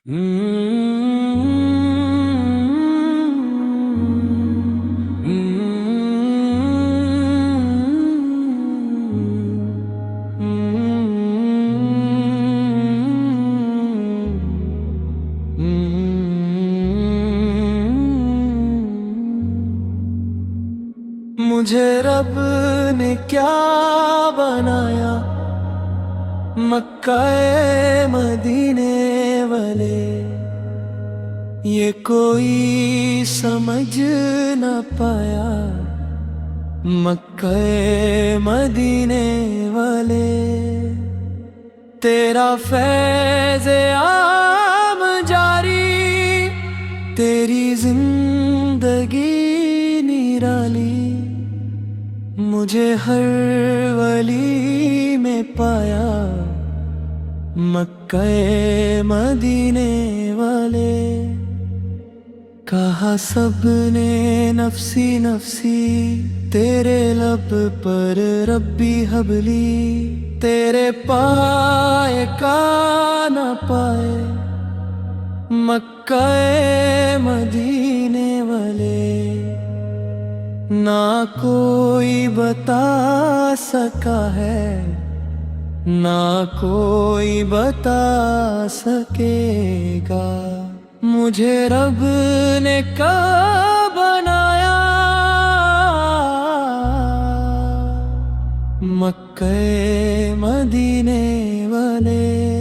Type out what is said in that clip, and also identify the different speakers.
Speaker 1: मुझे रब ने क्या बनाया, मक्का मदीने वाले, ये कोई समझ न पाया। मक्का मदीने वाले, तेरा फैज़ आम जारी, तेरी जिंदगी निराली, मुझे हर वली में पाया। मक्का मदीने वाले, कहा सबने नफसी नफसी, तेरे लब पर रब्बी हबली, तेरे पाए का न पाए। मक्का मदीने वाले, ना कोई बता सका है, ना कोई बता सकेगा, मुझे रब ने कब बनाया। मक्का मदीने वाले।